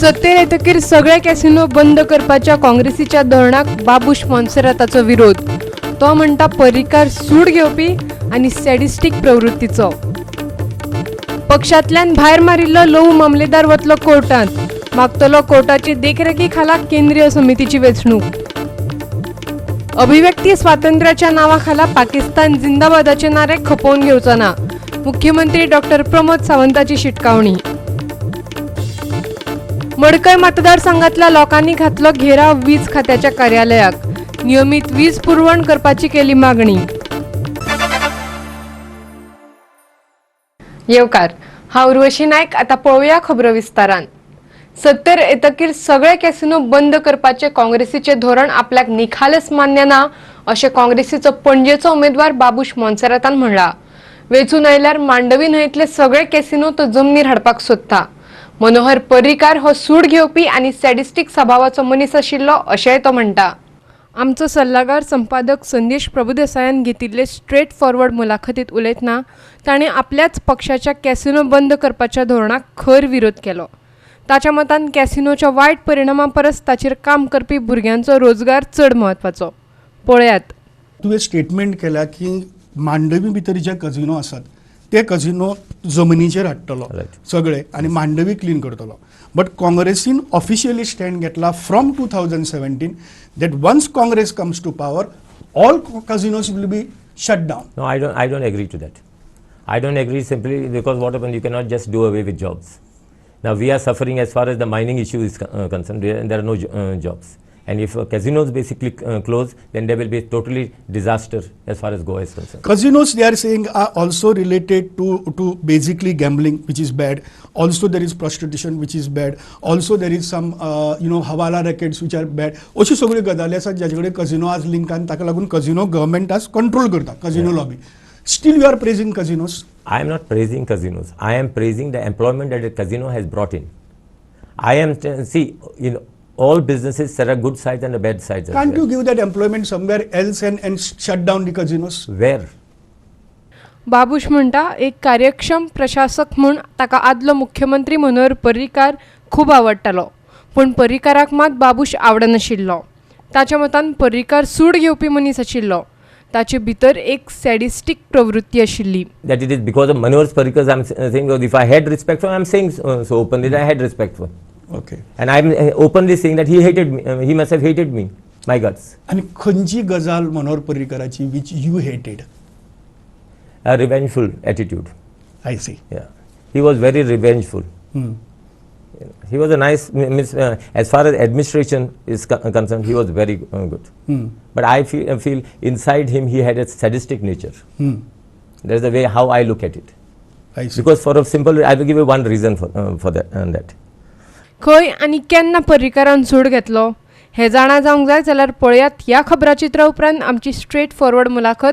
सत्तेर येतकीर सगळे कॅसिनो बंद करपाच्या काँग्रेसीच्या धोरणाक बाबूश मोन्सेराताचो विरोध. तो म्हणटा पर्रीकार सूड घेवपी आनी सॅडिस्टीक प्रवृत्तीचो. पक्षांतल्यान भायर मारिल्लो लहू मामलेदार वतलो कोर्टांत. मागतलो कोर्टाची देखरेखी खाला केंद्रीय समितीची वेंचणूक. अभिव्यक्ती स्वातंत्र्याच्या नावाखाला पाकिस्तान जिंदाबादाचे नारे खपोवन घेवचो ना. मुख्यमंत्री डॉक्टर प्रमोद सावंताची शिटकावणी. मडकय मतदारसंघातल्या लोकांनी घातलो घेराव वीज खात्याच्या कार्यालयाक. नियमित वीज पुरवण करपाची केली मागणी. येवकार, हांव उर्वशी नायक. आता पळोवया खबरो विस्तारान. सत्तेर येतकीर सगळे कॅसिनो बंद करपाचे काँग्रेसीचे धोरण आपल्याक निखालस मान्य ना अशें काँग्रेसीचो पणजेचो उमेदवार बाबूश मोन्सेरातान म्हणला. वेचून आयल्यार मांडवी न्हंयतले सगळे कॅसिनो तो जमनीर हाडपाक सोदता. मनोहर पर्रीकार हो सूड घेवपी आनी सॅडिस्टीक स्वभावाचो मनीस आशिल्लो अशेंय तो म्हणटा. आमचो सल्लागार संपादक संदेश प्रभुदेसायान घेतिल्ले स्ट्रेट फॉरवर्ड मुलाखतीत उलयतना ताणें आपल्याच पक्षाच्या कॅसिनो बंद करपाच्या धोरणाक खर विरोध केलो. ताच्या मतान कॅसिनोच्या वायट परिणामां परस ताचेर काम करपी भुरग्यांचो रोजगार चड म्हत्वाचो. पळयात. तुवें स्टेटमेंट केला की मांडवी भितर जे कजिनो आसात ते कजिनो जमनीचेर हाडटलो सगळे आनी मांडवी क्लीन करतलो. बट काँग्रेसीन ऑफिशियली स्टँड घेतला from 2017 that once Congress comes to power, all casinos will be shut down. No, I don't agree to that. I don't agree simply because what happens, you cannot just do away with jobs. Now we are suffering as far as the mining issue is concerned. There are no jobs. And if casinos basically close, then there will be totally disaster as far as Goa is concerned. Casinos, they are saying, are also related to basically gambling, which is bad. Also there is prostitution, which is bad. Also there is some hawala rackets, which are bad. अशी सगळी गजाली आसात ज्याचे कडेन कजिनो आज link आनी ताका लागून कजिनो गव्हर्मेंट आज कंट्रोल करता, कजिनो lobby. Still you are praising casinos? I am not praising casinos. I am praising the employment that the casino has brought in. I am, all businesses, there are good sides and the bad sides. Can't you give that employment somewhere else and shut down the casinos? Where? Babush म्हणटा एक कार्यक्षम प्रशासक म्हूण ताका आदलो मुख्यमंत्री मनोहर पर्रीकार खूब आवडटालो, पूण पर्रीकाराक मात बाबूश आवडनाशिल्लो. ताच्या मतान पर्रीकार सूड घेवपी मनीस आशिल्लो. ताचे भितर एक सॅडिस्टीक प्रवृत्ती आशिल्ली. That it is because of Manohar Parrikar I am saying, if I had respect for, I am saying so openly that I had respect for. Okay. And I am openly saying that he hated me. He must have hated me, my guts. आणि खंयची गजाल Manohar पर्रीकाराची which you hated? A revengeful attitude. I see. Yeah, he was very revengeful. He was a nice, as far as administration is concerned, he was very good. But I feel inside him he had a sadistic nature. That's the way how I look at it. I see. Because for a simple, I will give you one reason for that. खंय आनी केन्ना पर्रीकारान सूड घेतलो हें जाणा जावंक जाय जाल्यार पळयात ह्या खबराचित्रा उपरांत आमची स्ट्रेट फॉरवर्ड मुलाखत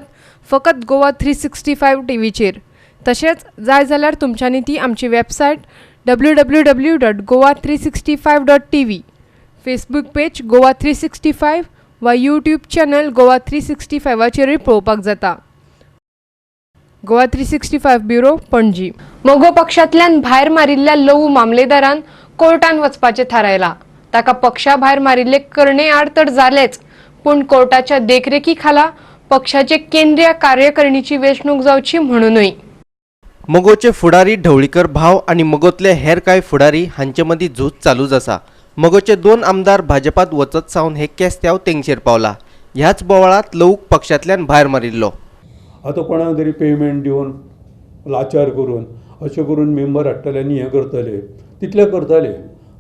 फकत गोवा 365 टीव्हीचेर. तशेंच जाय जाल्यार तुमच्यांनी ती आमची website www.goa365.tv, Facebook page Goa 365 वा यूट्यूब चॅनल गोवा 365चेरूय पळोवपाक जाता. गोवा 365 ब्युरो, पणजी. मोगो पक्षांतल्यान भायर मारिल्ल्या लहू मामलेदारान कोर्टान वचपाचें थारायलां. ताका पक्षा भायर मारिल्ले करणे आड तर जालेच, पूण कोर्टाच्या देखरेखी खाला पक्षाचे केंद्रीय कार्यकारिणीची वेंचणूक जावची म्हणूनय. मगोचे फुडारी ढवळीकर भाव आणि मगोतले हेर कांय फुडारी हांचे मदीं झूज चालूच आसा. मगोचे 2 आमदार भाजपात वचत सावन हे केस्त्याव तेंगशेर पावला. ह्याच बोवाळांत लहूक पक्षांतल्यान भायर मारिल्लो. आतां कोणाक तरी पेमेंट दिवन लाचार करून अशें करून मेंबर हाडटले आनी हें करतले, तितलें करताले.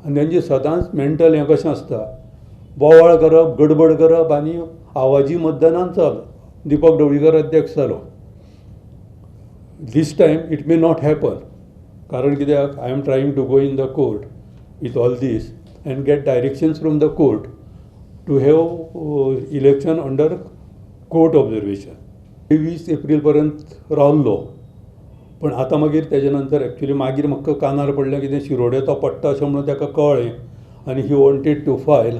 आनी तेंचें सदांच मेंटल हें कशें आसता, बोवाळ करप, गडबड करप आनी आवाजी मतदानांत चल. दिपक ढवळीकर अध्यक्ष जालो. This time it may not happen. कारण कित्याक I am trying to go in the court with all this and get directions from the court to have election under court observation. 20 April पर्यंत रावल्लो, पण आतां मागीर तेजे नंतर एक्चुली मागीर म्हाका कानार पडलें कितें शिरोडे तो पडटा अशें म्हणून ताका कळ्ळें आनी he wanted to file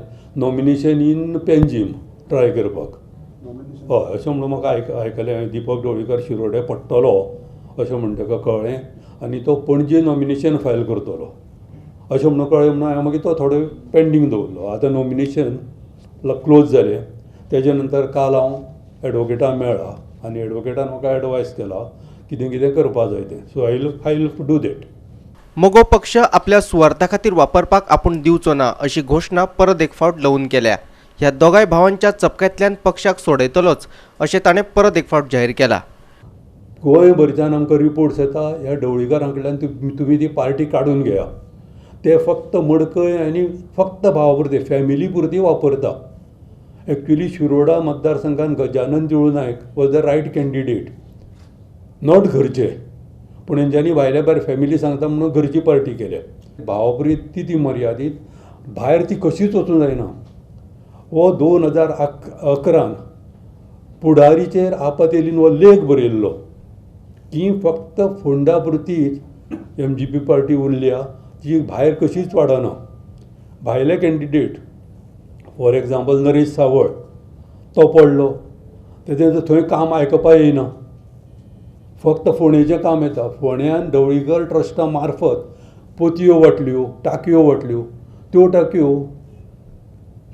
nomination in Panjim try करपाक. हय, अशें म्हणून म्हाका आयकलें दिपक ढवळीकर शिरोडे पडटलो अशें म्हण ताका कळ्ळें आनी तो पणजे नॉमिनेशन फायल करतलो. अशें म्हणून कळ्ळें म्हणून हांवें मागीर तो थोडो पेंडींग दवरलो. आतां नॉमिनेशन क्लोज जालें. तेजे नंतर काल हांव एडवोकेटाक मेळ्ळा आनी एडवोकेटान म्हाका एडवायस केला कितें कितें करपा जाय तें. So I will do that. मगो पक्ष आपल्या सुवार्था खातीर वापरपाक आपूण दिवचो ना अशी घोशणा परत एक फावट लवून केल्या. ह्या दोगांय भावांच्या चपक्यांतल्यान पक्षाक सोडयतलोच अशें ताणें परत एक फावट जाहीर केला. गोंयभरच्यान आमकां रिपोर्ट्स येता ह्या ढवळीकारां कडल्यान तुमी ती पार्टी काडून घेया. ते फक्त मडकय आनी फक्त भावा पुरती फॅमिली पुरती वापरता. एक्चुली शिरोडा मतदारसंघान Gajanan Deul Naik was the right candidate, not घरचे. पूण हेंच्यांनी भायल्या भायर फॅमिली सांगता म्हणून घरची पार्टी केल्या. भावापुरी ती मर्यादीत भायर ती कशीच वचूं जायना. हो 2011 पुडारीचेर आपातेलीन हो लेख बरयल्लो की फक्त फोंडा पुरतीच MGP पार्टी उरल्या, जी भायर कशीच वाडना. भायले कॅन्डिडेट फॉर एग्जाम्पल नरेश सावळ तो पडलो, तेजें थंय काम आयकपा येयना, फक्त फोंडेचें काम येता. फोंड्यान ढवळीकर ट्रस्टा मार्फत पोतयो वाटल्यो, टाकयो वाटल्यो. त्यो टाकयो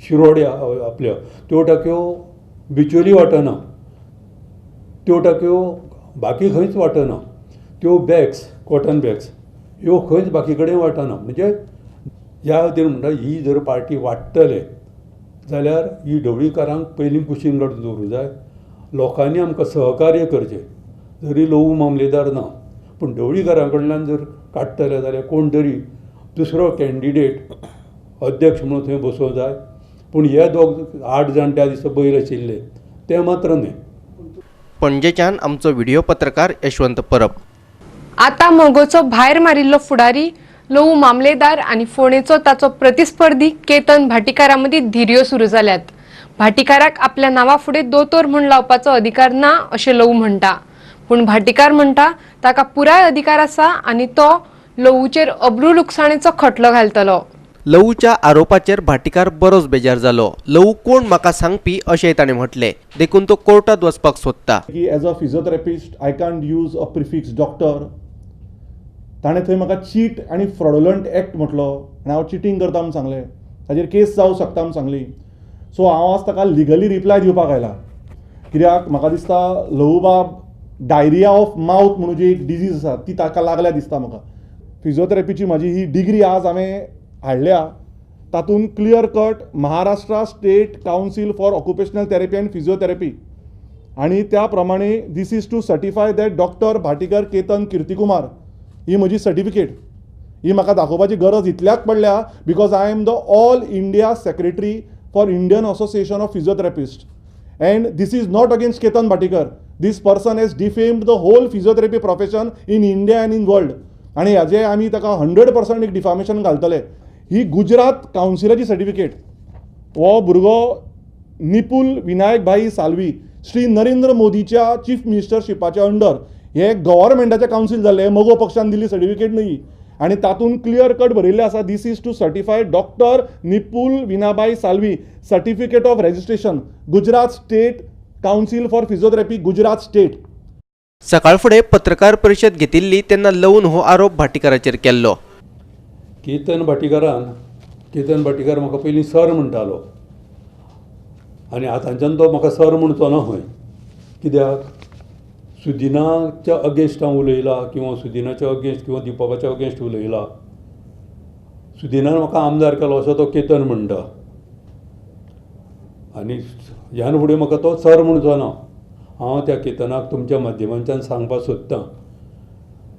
शिरोड्या आपल्या त्यो टाकयो बिचोली वाटना, त्यो टाकयो बाकी खंयच वाटना. त्यो बॅग्स कॉटन बॅग्स ह्यो खंयच बाकी कडेन वाटना. म्हणजे ह्या खातीर म्हणटा ही जर पार्टी वाडटले जाल्यार ही ढवळीकारांक पयलीं कुशीन काडून दवरूं जाय. लोकांनी आमकां सहकार्य करचें. जरी लवू मामलेदार ना पूण ढवळीकारां कडल्यान जर काडटले जाल्यार कोण तरी दुसरो कॅन्डिडेट अध्यक्ष म्हणून थंय बसोवं जाय. पूण हे 8 जाण त्या दिसा बैल आशिल्ले ते मात्र न्हय. पणजेच्यान आमचो व्हिडिओ पत्रकार यशवंत परब. आता मोगोचो भायर मारिल्लो फुडारी लवू मामलेदार आणि फोंडेचो ताचो प्रतिस्पर्धी केतन भाटीकारा मदीं धिऱ्यो सुरू जाल्यात. भाटीकाराक आपल्या नांवा फुडें दोतोर म्हूण लावपाचो अधिकार ना अशें लवू म्हणटा. पूण भाटीकार म्हणटा ताका पुराय अधिकार आसा आनी तो लवूचेर अब्रू लुकसाणेचो खटलो घालतलो. लवूच्या आरोपाचेर भाटीकार बरोच बेजार जालो. लवू कोण म्हाका सांगपी अशेंय ताणें म्हटलें. देखून तो कोर्टात वचपाक सोदता. की as a physiotherapist I can't use a prefix doctor. ताणें थंय म्हाका चीट आनी फ्रॉडुलंट एक्ट म्हटलो आनी हांव चिटींग करता म्हूण सांगलें. ताजेर केस जावं शकता म्हूण सांगली. सो हांव आज ताका लिगली रिप्लाय दिवपाक आयला. कित्याक म्हाका दिसता लवू बाब डायरिया ऑफ माउथ म्हणून जी एक डिजीज आसा ती ताका लागल्या दिसता म्हाका. फिजिओथेरपीची म्हाजी ही डिग्री आज हांवें हाडल्या तातूंत clear cut Maharashtra state council for occupational therapy and physiotherapy आनी त्या प्रमाणे this is to certify that doctor Bhatikar Ketan Kirtikumar ही म्हजी सर्टिफिकेट. ही म्हाका दाखोवपाची गरज इतल्याक पडल्या because I am the all India secretary for Indian association of physiotherapist and this is not against Ketan Bhatikar. This person has defamed the whole physiotherapy profession in India and in world आनी हाजे आमी ताका 100% एक डिफामेशन घालतले. ही Gujarat कावन्सिलाची certificate. हो भुरगो nipple Vinayak भाई साल्वी श्री नरेंद्र मोदीच्या चीफ मिनिस्टरशिपाच्या अंडर हे गव्हर्मेंटाचे कावन्सील जाल्ले. मगो पक्षान दिल्ली सर्टिफिकेट न्ही आनी तातूंत क्लियर कट बरयल्लें आसा this is to certify doctor Nipul Vinabai Salvi certificate of registration Gujarat state council for physiotherapy Gujarat state. सकाळ फुडें पत्रकार परिशद घेतिल्ली तेन्ना लवून हो आरोप भाटीकाराचेर केल्लो. केतन भाटीकार म्हाका पयलीं सर म्हणटालो आनी आतांच्यान तो म्हाका सर म्हणचो ना खंय. कित्याक सुदिनाच्या अगेन्स्ट हांव उलयलां किंवा सुदिनाच्या अगेन्स्ट किंवा दिपकाच्या अगेन्स्ट उलयलां. सुदिनान म्हाका आमदार केलो असो तो केतन म्हणटा आनी ह्यान फुडें म्हाका तो सर म्हणचो ना. हांव त्या केतनाक तुमच्या माध्यमांतल्यान सांगपाक सोदतां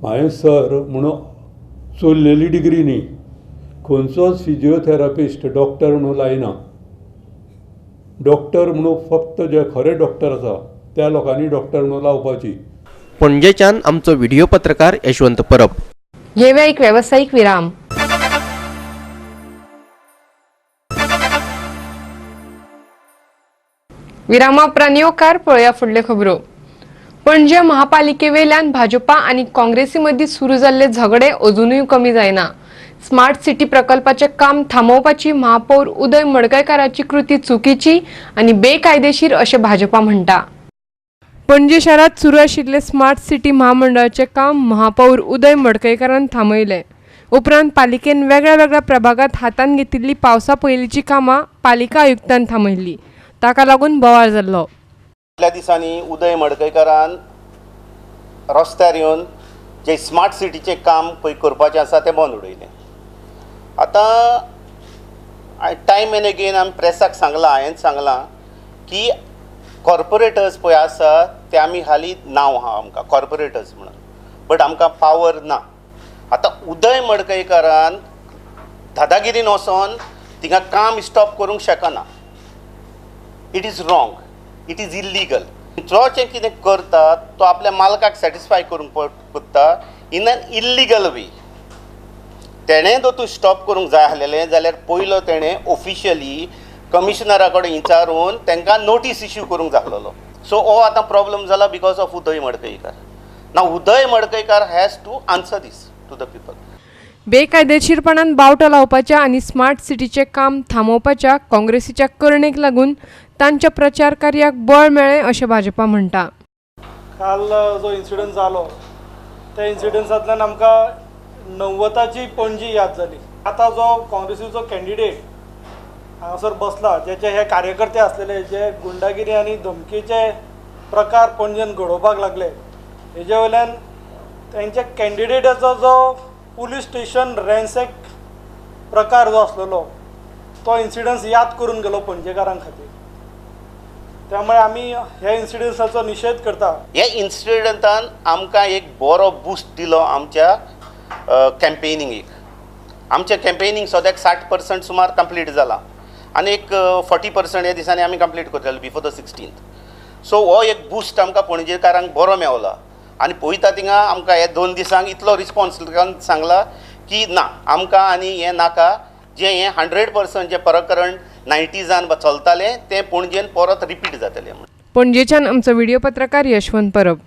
हांवें सर म्हणून चोरलेली डिग्री न्ही. खंयचोच फिजिओथेरपिस्ट डॉक्टर म्हणून लायना. डॉक्टर म्हणून फक्त जे खरे डॉक्टर आसा त्या लोकांनी डॉक्टर म्हणून लावपाची. पणजेच्यान आमचो व्हिडिओ पत्रकार यशवंत परब. घेऊया एक व्यावसायिक विराम. विरामाउपरांत येवकार पळया फुडल्यो खबरो. पणजे महापालिकेवेल्यान भाजपा आणि काँग्रेसी मदीं सुरू जाल्ले झगडे अजूनय कमी जायना. स्मार्ट सिटी प्रकल्पाचे काम थांबोवपाची महापौर उदय मडकयकाराची कृती चुकीची आणि बेकायदेशीर अशें भाजपा म्हणटा. पणजी शहरात सुरू आशिल्ले स्मार्ट सिटी महामंडळाचे काम महापौर उदय मडकयकारान थांबयले. उपरांत पालिकेन वेगळ्या वेगळ्या प्रभागात हातान घेतिल्ली पावसा पयलींची कामां पालिका आयुक्तान थांबयल्ली. ताका लागून बोवाळ जाल्लो. फाटल्या दिसांनी उदय मडकयकारान रस्त्यार येवन जे स्मार्ट सिटीचें काम पळय करपाचें आसा तें बंद उडयलें. आतां टायम एंड अगेन आमी प्रेसाक सांगलां, हांवें सांगलां की कॉर्पोरेटर्स पळय आसा ते आमी हालीं नांव आहा आमकां कॉर्पोरेटर्स म्हणून, बट आमकां पावर ना. आतां उदय मडकयकारान दादागिरीन वचोन थिंगा काम स्टॉप करूंक शकना. It is wrong, it is illegal. जो जें कितें करता तो आपल्या मालकाक सॅटिस्फाय करूंक कोत्ता इन एन इल्लीगल वे. तेणें जर तूं स्टॉप करूंक जाय आसलेलें जाल्यार पयलो तेणें ऑफिशियली कमिशनरा कडेन विचारून तांकां नोटीस इश्यू करूंक जाय आसलेलो. सो हो आतां प्रॉब्लम जाला बिकॉज ऑफ उदय मडकयकार. नाव Uday Madkaikar has to answer this to the people. बेकायदेशीरपणान बावटो लावपाच्या आनी स्मार्ट सिटीचें काम थांबोवपाच्या काँग्रेसीच्या करणेक लागून तांच्या प्रचार कार्याक बळ मेळ्ळें अशें भाजपा म्हणटा. काल जो इन्सिडंट जालो त्या इन्सिडंसांतल्यान आमकां 90ची पणजी याद जाली. आतां जो काँग्रेसीचो कॅन्डिडेट हांगासर बसला, जेचे हे कार्यकर्ते आसलेले जे गुंडागिरी आनी धमकीचे प्रकार पणजेन घडोवपाक लागले, हेजे वयल्यान तेंच्या कॅन्डिडेटाचो जो पुलीस स्टेशन रॅन्सॅक प्रकार जो आसलेलो तो इन्सिडन्स याद करून गेलो पणजेकारां खातीर. त्यामुळे आमी ह्या इन्सिडन्साचो निशेध करता. ह्या इन्सिडंटान आमकां एक बरो बूस्ट दिलो आमच्या कॅम्पेनिंगेक. आमचें कॅम्पेनिंग सद्याक 60% सुमार कंप्लीट जालां आनी एक 40% ह्या दिसांनी आमी कंप्लीट करतले बिफोर द 16th. सो हो एक बूस्ट आमकां पणजेकारांक बरो मेवला. आनी पळयता थिंगा आमकां हे 2 दिसांक इतलो रिस्पॉन्स सांगला की ना आमकां आनी हें नाका. जें हें 100% जें प्रकरण 90s चलतालें तें पणजेन परत रिपीट जातलें. पणजेच्यान आमचो व्हिडिओ पत्रकार यशवंत परब.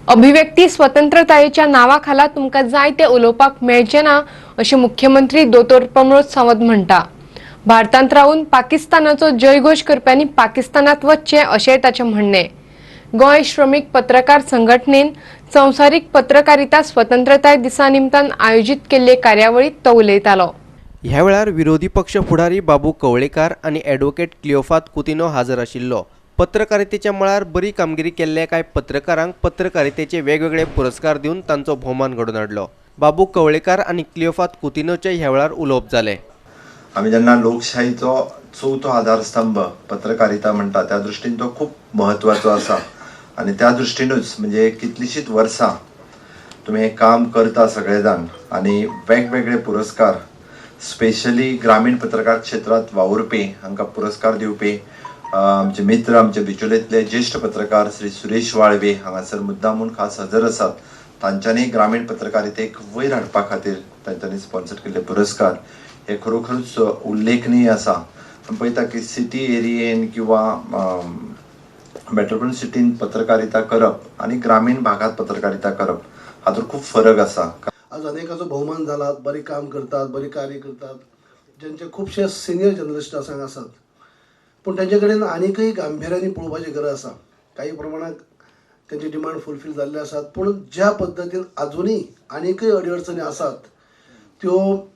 अभिव्यक्ती स्वतंत्रतायेच्या नांवाखाला तुमकां जाय तें उलोवपाक मेळचें ना अशें मुख्यमंत्री दोतोर प्रमोद सावंत म्हणटा. भारतांत रावन पाकिस्तानाचो जयघोश करप्यांनी पाकिस्तानांत वचचें अशेंय ताचें म्हणणें. गोंय श्रमीक पत्रकार संघटनेन संवसारीक पत्रकारिता स्वतंत्रताय दिसा निमतान आयोजीत केल्ले कार्यावळीत तो उलयतालो. ह्या वेळार विरोधी पक्ष फुडारी बाबू कवळेकार आनी ॲडव्होकेट क्लिओफात कुतिनो हाजर आशिल्लो. पत्रकारितेच्या मळार बरी कामगिरी केल्ल्या कांय पत्रकारांक पत्रकारितेचे वेगवेगळे पुरस्कार दिवन तांचो भोवमान घडोवन हाडलो. बाबू कवळेकार आनी क्लिओफात कुतिनोचे ह्या वेळार उलोवप जालें. आमी जेन्ना लोकशाहीचो चवथो आधारस्तंभ पत्रकारिता म्हणटा त्या दृश्टीन तो खूब म्हत्वाचो आसा आनी त्या दृश्टीनूच म्हणजे कितलींशींच वर्सां तुमी हें काम करता सगळे जाण आनी वेगवेगळे पुरस्कार स्पेशली ग्रामीण पत्रकार क्षेत्रांत वावुरपी हांकां पुरस्कार दिवपी आमचे मित्र आमचे बिचोलेंतले ज्येश्ठ पत्रकार श्री सुरेश वाळवे हांगासर मुद्दामून खास हजर आसात. तांच्यांनी ग्रामीण पत्रकारितेक वयर हाडपा खातीर तांच्यांनी स्पॉन्सर केल्ले पुरस्कार हे खरोखरूच उल्लेखनीय आसा. पळयता की सिटी एरियेन किंवा मेट्रोपॉलिटन सिटीन पत्रकारिता करप आनी ग्रामीण भागात पत्रकारिता करप हातूंत खूब फरक आसा. आज अनेकाचो भोवमान जाला, बरी काम करतात, बरी कार्य करतात, ज्यांचे खुबशे सिनियर जर्नलिस्ट हांगा आसात, पूण तांचे कडेन आनीकय गांभिर्यानी पळोवपाची गरज आसा. काही प्रमाणात त्यांचे डिमांड फुलफील जाल्ले आसात, पूण ज्या पद्दतीन अजुनूय आनीकय अडचणी आसात त्यो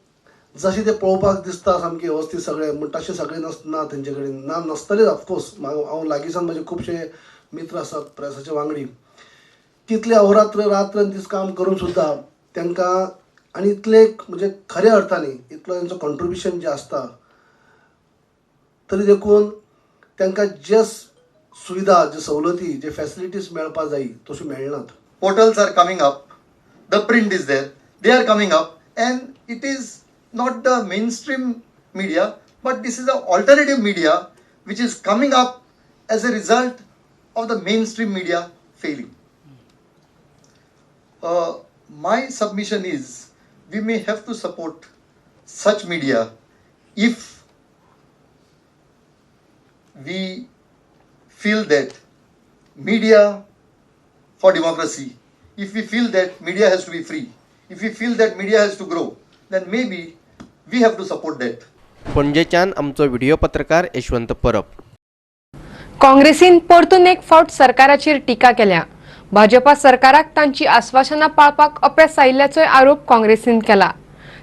जशें ते पळोवपाक दिसता सामके वेवस्थीत सगळे, पूण तशें सगळे ना तेंचे कडेन ना नसतलेच. ऑफकोर्स हांव लागींसान म्हजे खुबशे मित्र आसात प्रेसाचे वांगडी, कितले अहोरात्र रात्र दीस काम करून सुद्दां तांकां आनी इतले म्हणजे खऱ्या अर्थांनी इतलो तांचो कॉन्ट्रिब्युशन जें आसता तरी देखून तांकां जे सुविधा, जे सवलती, जे फॅसिलिटीज मेळपाक जाय तश्यो मेळनात. Portals are coming up, the print is there, they are coming up, and it is not the mainstream media, but this is the alternative media which is coming up as a result of the mainstream media failing. My submission is we may have to support such media if we feel that media for democracy, if we feel that media has to be free, if we feel that media has to grow, then maybe we have to support that. पणजेच्यान आमचो video पत्रकार यशवंत परब. काँग्रेसीन परतून एक फावट सरकाराचेर टिका केल्या. भाजपा सरकाराक तांची आश्वासनां पाळपाक अपेस आयिल्ल्याचोय आरोप काँग्रेसीन केला.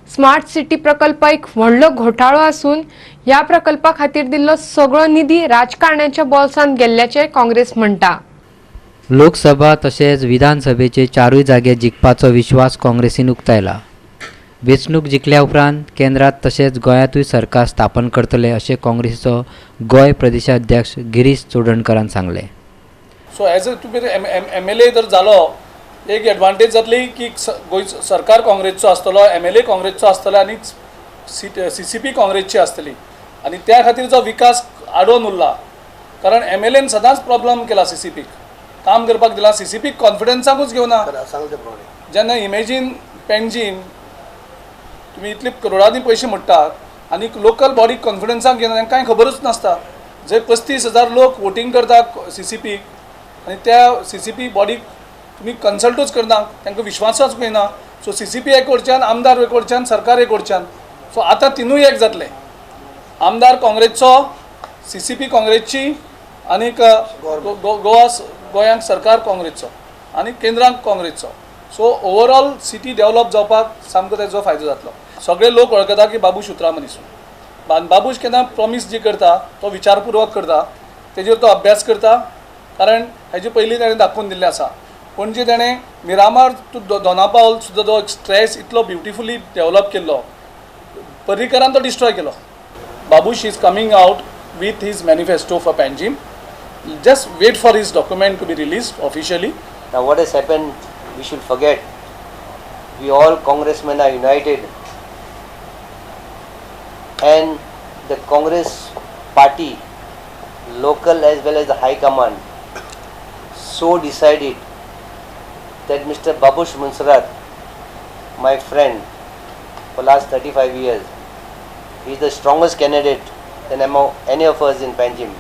स्मार्ट सिटी प्रकल्प एक व्हडलो घोटाळो असून ह्या प्रकल्पा खातीर दिल्लो सगळो निधी राजकारण्याच्या बॉल्सांत गेल्ल्याचे काँग्रेस म्हणटा. लोकसभा तशेंच विधानसभेचे चारूय जागे जिखपाचो विश्वास काँग्रेसीन उक्तायला. वेंचणूक जिखल्या उपरांत केंद्रात तशेंच गोंयांतूय सरकार स्थापन करतले अशें काँग्रेसीचो गोंय प्रदेशाध्यक्ष गिरीश चोडणकरान सांगले. सो एज अ तुमी MLA जर जालो एक एडवांटेज जातली की गोंय सरकार काँग्रेसचो आसतलो, MLA काँग्रेसचो आसतलो आनी CCP काँग्रेसची आसतली आनी त्या खातीर जो विकास आडोवन उरला. कारण MLAन सदांच प्रॉब्लम केला CCPक काम करपाक दिला. CCPक कॉन्फिडन्साकूच घेवना. जेन्ना इमेजीन पेंजीम तुमी इतले करोडांनी पयशे मोडटात आनी लोकल बॉडीक कॉन्फिडन्साक घेना, तांकां कांय खबरूच नासता. जे 35,000 लोक वोटींग करतात CCPक आनी त्या CCP बॉडीक तुमी कन्सल्टूच करना, तांकां विश्वासच पळयना. सो CCP एक वटच्यान, आमदार एक वटच्यान, सरकार एक वटच्यान. सो आतां तिनूय एक जातले. आमदार काँग्रेसचो, CCP काँग्रेसची आनीक गोंयांक सरकार काँग्रेसचो आनी केंद्रांक काँग्रेसचो. सो ओवरऑल सिटी डेव्हलप जावपाक सामको तेजो फायदो जातलो. सगळे लोक वळखता की बाबूश उतरा मनीस. बाबूश केन्ना प्रॉमीस जी करता तो विचारपूर्वक करता, तेजेर तो अभ्यास करता. कारण हेजे पयलीं ताणें दाखोवन दिल्लें आसा. पणजे ताणें मिरामार टू दोनापावल सुद्दां जो स्ट्रेस इतलो ब्युटिफुली डेव्हलप केल्लो, पर्रीकरान तो डिस्ट्रॉय केलो. Babush is coming out with his manifesto for Panjim. Just wait for his document to be released officially. Now what has happened, we should forget. We all congressmen are united and the Congress party, local as well as the high command, so decided that Mr. Babush Munsarat, my friend for last 35 years, he is the strongest candidate than among any of us in Panjim.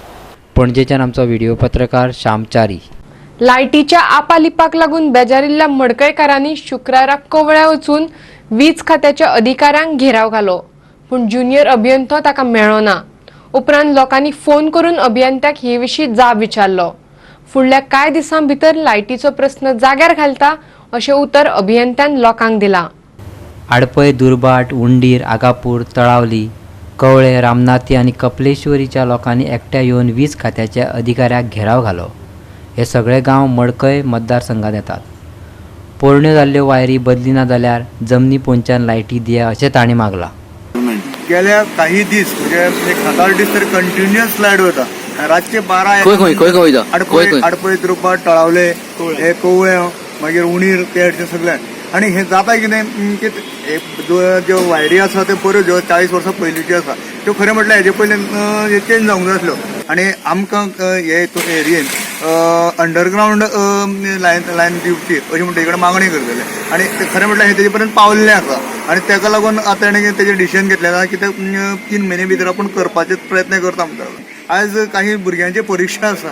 पणजेच्यान आमचो video पत्रकार श्यामचारी. लायटीच्या आपालिपाक लागून बेजारिल्ल्या मडकयकारांनी शुक्राराक कवळ्या वचून वीज खात्याच्या अधिकाऱ्यांक घेराव घालो, पूण ज्युनियर अभियंतो ताका मेळ्ळो ना. उपरांत लोकांनी फोन करून अभियंत्याक हे विशीं जाब विचारलो. फुडल्या कांय दिसां भितर लायटीचो प्रस्न जाग्यार घालता अशें उतर अभियंत्यान लोकांक दिलां. आडपय, दुर्बाट, उंडीर, आगापूर, तळावली, कवळे, रामनाथी आणि कपलेश्वरीच्या लोकांनी एकट्या येवन वीज खात्याच्या अधिकाऱ्याक घेराव घालो. हे सगळे गांव मडकय मतदारसंघात येतात. पोरण्यो जाल्ल्यो वायरी बदली ना जाल्यार जमनी पोंच्यान लायटी दिया अशें तांणी मागलां. गेल्या काही दीस म्हणजे 1000 दीस तरी कंटिन्युअस लायट वता. रातचे 12 आडपय, दुर्बाट, तळावले, हे कवळे, मागीर उणीर, ते सगळे. आणि हे जाता कितें की ज्यो वायरी आसा त्यो बऱ्यो, ज्यो 40 वर्सां पयलींच्यो आसा त्यो खरें म्हटल्यार हेजे पयलीं चेंज जावंक जाय आसल्यो. आनी आमकां हे एरियेन अंडरग्रावंड लायन दिवची अशी म्हणटा कडेन मागणी करतले. आनी खरें म्हटल्यार हे तेजे पर्यंत पावल्लें आसा. आनी ताका लागून आतां ताणें तेजें डिसिजन घेतलें आसा की ते 3 म्हयने भितर आपूण करपाचे प्रयत्न करता म्हणटा. आज काही भुरग्यांची परीक्षा आसा,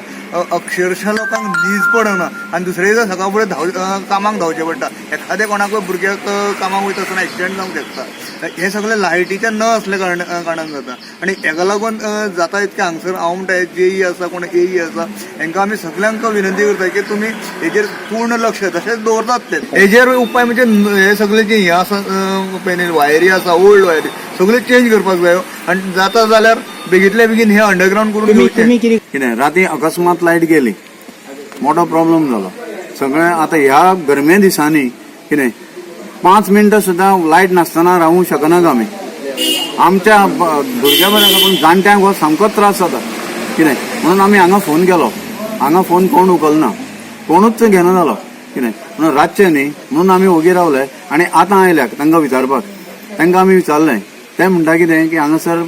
अक्षरशः लोकांक न्हीज पडना आनी दुसरे दिसा सकाळ फुडें कामाक धांवचें पडटा. एखाद्या कोणाकूय भुरग्याक कामाक वयता आसतना एक्सिडेंट जावंक शकता. हे सगळें लायटीच्या न असल्या कारणान जाता. आनी हेका लागून जाता इतकें हांगसर हांव म्हणटा JE आसा, कोण AE आसा, हांकां आमी सगळ्यांक विनंती करता की तुमी हेजेर पूर्ण लक्ष तशेंच दवरतात. ते हेजेर उपाय म्हणजे हे सगळे जे हे आसा पॅनल वायरी आसा, ओल्ड वायरी सगळे चेंज करपाक जाय. आनी जाता जाल्यार बेगीतल्या बेगीन हे अंडरग्रावंड करून कितें. राती अकस्मात लायट गेली, मोठो प्रॉब्लेम जालो. सगळें आतां ह्या गरमे दिसांनी कितें 5 मिनटां सुद्दां लायट नासतना रावूंक शकनात आमी. आमच्या भुरग्या बरें पण जाणट्यांक हो सामकोच त्रास जाता. कितें म्हणून आमी हांगा फोन केलो. हांगा फोन कोण उखलना, कोणूच घेना जालो. कितें म्हणून रातचें न्ही म्हणून आमी ओगी रावले. आनी आतां आयल्याक तांकां विचारपाक. तांकां आमी विचारलें. ते म्हणटा कितें की हांगासर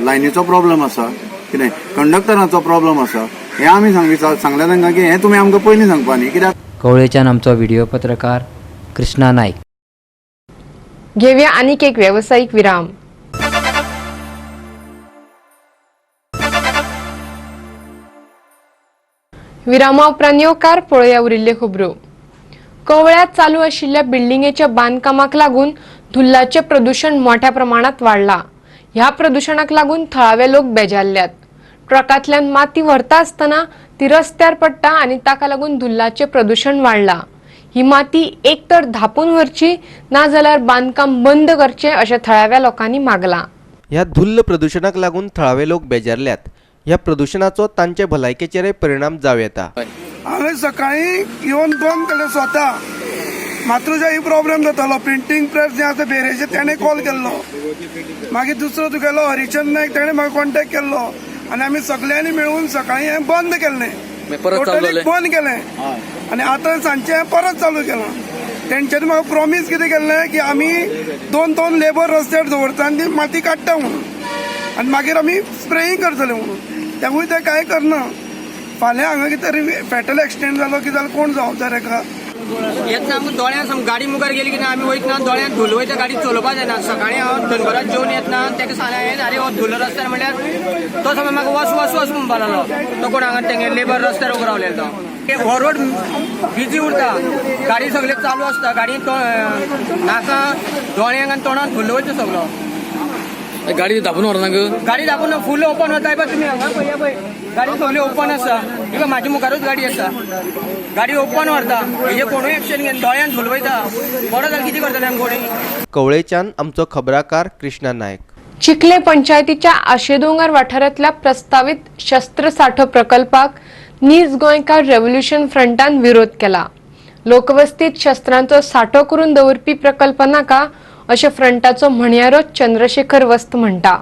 लायनीचो प्रॉब्लेम आसा, कितें कंडक्टराचो प्रॉब्लेम आसा. हे आमी सांगलें तांकां की हें तुमी आमकां पयलीं सांगपा न्ही. कित्याक कवळेच्यान आमचो व्हिडिओ पत्रकार कृष्णा नाईक. घेवया आनीक एक व्यावसायिक विराम. विरामा उपरांत येवकार पळोवया उरिल्ल्यो खबरो. कवळ्यात चालू आशिल्ल्या बिल्डिंगेच्या बांदकामाक लागून धुल्लाचे प्रदूषण मोठ्या प्रमाणात वाडला. ह्या प्रदूषणाक लागून थळावे लोक बेजारल्यात. ट्रकांतल्यान माती व्हरता आसतना ती रस्त्यार पडटा आनी ताका लागून धुल्लाचे प्रदूषण वाडला. ही माती एक तर धापून व्हरची ना जाल्यार बांदकाम बंद करचे अशें थळाव्या लोकांनी मागला. ह्या धुल्ल प्रदूषणाक लागून थळावे लोक बेजारल्यात. ह्या प्रदूषणाचो तांचे भलायकेचेरय परिणाम जावं येता. हांवें सकाळी येवन बंद केलें स्वता. मातृशाही प्रॉब्लेम जातालो. प्रिंटींग प्रेस जे आसा बेरेचे तेणें कॉल केल्लो. मागीर दुसरो तुगेलो हरिचंद नायक तेणें म्हाका कॉन्टॅक्ट केल्लो आनी आमी सगळ्यांनी मेळून सकाळी हें बंद केल्लें. टोटली बंद केलें आनी आतां सांजचें हें परत चालू केलां. तेंच्यांनी म्हाका प्रॉमीस कितें केल्लें की आमी 2 लेबर रस्त्यार दवरता आनी ती माती काडटा म्हणून आनी मागीर आमी स्प्रेईंग करतले म्हणून. तेवूय ते कांय करना. फाल्यां हांगा कितें तरी फॅटल एक्सिडेंट जालो की जाल्यार कोण जबाबदार हेका? येतना आमकां दोळ्यान गाडी मुखार गेली की ना आमी वयतना दोळ्यान धुलो वयता गाडी चलोवपा जायना. सकाळी हांव दनपारात जेवन येतना ताका सांगलें आरे हो धुलो रस्त्यार म्हणल्यार तो समज म्हाका वस म्हणपा लागलो. तो कोण हांगा तेंगे लेबर रस्त्यार उबो रावलेलो तो. हो रोड बिजी उरता. गाडी सगळे चालू आसता. गाडी नाका दोळ्यांक आनी तोंडाक धुलो वयता सगळो. गाडी धापून व्हरना गाडी धापून फुल ओपन वता पळय तुमी हांगा पळया पळय. गाडी सगळी ओपन आसा. इवन म्हाजी मुखारूच गाडी आसा. गाडी ओपन व्हरता. हेजे कोणूय एक्शन घेवन दोळ्यान धुलो वयता. बरो जाल्यार कितें करतले आमी कोणी? कवळेच्यान आमचो खबराकार कृष्णा नायक. चिखले पंचायतीच्या आशेदोंगर वाठारांतल्या प्रस्तावित शस्त्र साठो प्रकल्पाक नीज गोंयकार रेव्होल्युशन फ्रंटान विरोध केला. लोकवस्तीत शस्त्रांचो साठो करून दवरपी प्रकल्प नाका अशें फ्रंटाचो म्हणयारो चंद्रशेखर वस्त म्हणटा.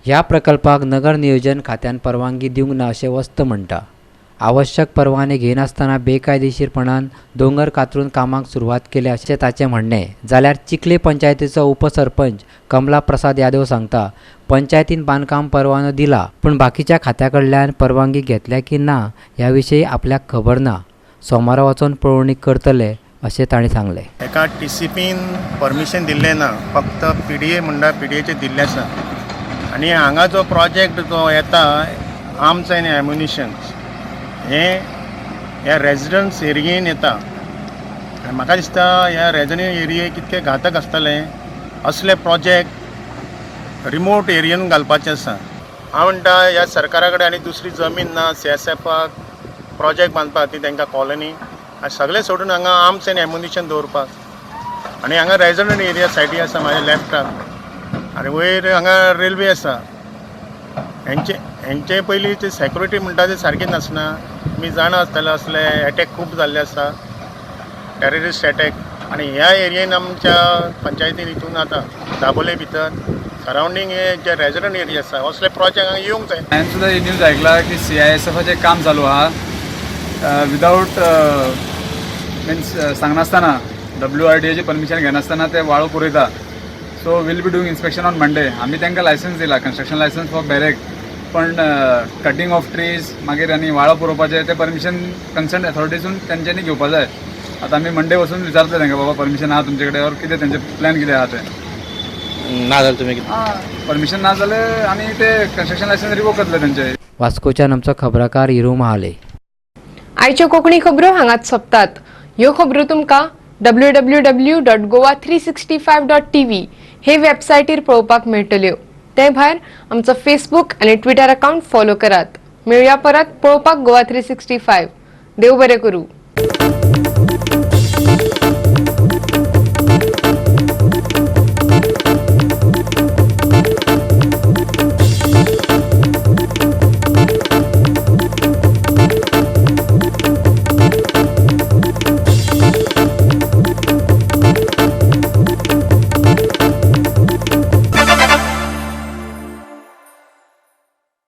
ह्या प्रकल्पाक नगर नियोजन खात्यान परवानगी दिवंक ना अशें वस्त म्हणटा. आवश्यक परवाने घेनासतना बेकायदेशीरपणान दोंगर कातरून कामाक सुरवात केल्या अशें ताचें म्हणणें. जाल्यार चिखले पंचायतीचो उपसरपंच कमला प्रसाद यादव सांगता पंचायतीन बांदकाम परवानो दिला पूण बाकीच्या खात्या कडल्यान परवानगी घेतल्या की ना ह्या विशयी आपल्याक खबर ना. सोमारा वचून पळोवणी करतले अशें तांणी सांगलें. एका TCPन परमिशन दिल्लें ना. फक्त PDA म्हणटा PDAचेर दिल्लें आसा. आनी हांगा जो प्रोजेक्ट जो येता आर्म्स एंड एम्युनिशन्स ह्या रेजिडन्स एरियेन येता. आनी म्हाका दिसता ह्या रेजिडन्स एरियेक कितके घातक आसतले असले प्रोजेक्ट रिमोट एरियेन घालपाचे आसा. हांव म्हणटा ह्या सरकारा कडेन आनी दुसरी जमीन ना CSFाक प्रोजेक्ट बांदपाक ती तांकां कॉलनी सगळे सोडून हांगा आर्म्स एंड एम्युनिशन दवरपाक. आनी हांगा रेजिडंट एरिया सायडी आसा म्हाज्या लेफ्टाक आनी वयर हांगा रेल्वे आसा. हेंचे पयलीं ते सेक्युरिटी म्हणटा ते सारके नासना. तुमी जाणा आसतले असले अटॅक खूब जाल्ले आसा. टेररिस्ट अटॅक आनी ह्या एरियेन आमच्या पंचायतीन हितून आतां दाबोले भितर सरावंडींग हे जे रेजिडंट एरिया आसा असले प्रोजेक्ट हांगा येवंक जाय. हांवें सुद्दां ही न्यूज आयकला की CISFचें काम चालू आहा विदाउट मिन्स सांगनासतना WRDAची परमिशन घेनासतना ते वाळू पुरयता. So we'll be doing inspection on Monday. आमी तांकां लायसन्स दिला कन्स्ट्रक्शन लायसन्स फॉर बॅरेक. पण कटींग ऑफ ट्रीज मागीर आनी वाळो पुरोवपाचें तें परमिशन कन्सर्न अथॉरिटीसून तेंच्यांनी घेवपा जाय. आतां आमी मंडे वचून विचारतले तांकां बाबा परमिशन आहा तुमचे कडेन और कितें तेंचे प्लॅन कितें आहा तें. ना जाल्यार तुमी परमिशन ना जाल्यार आनी ते कन्स्ट्रक्शन लायसन्स रिवोक करतले तेंचे. वास्कोच्यान आमचो खबराकार हिरू महाले. आयच्यो कोंकणी खबरो हांगाच सोंपतात. ह्यो खबरो तुमकां www.goa365.tv हे वेबसायटीर पळोवपाक मेळटल्यो. ते भायर आमचो फेसबूक आनी ट्विटर अकाउंट फॉलो करात. मेळुया परत पळोवपाक गोवा 365. देव बरें करूं.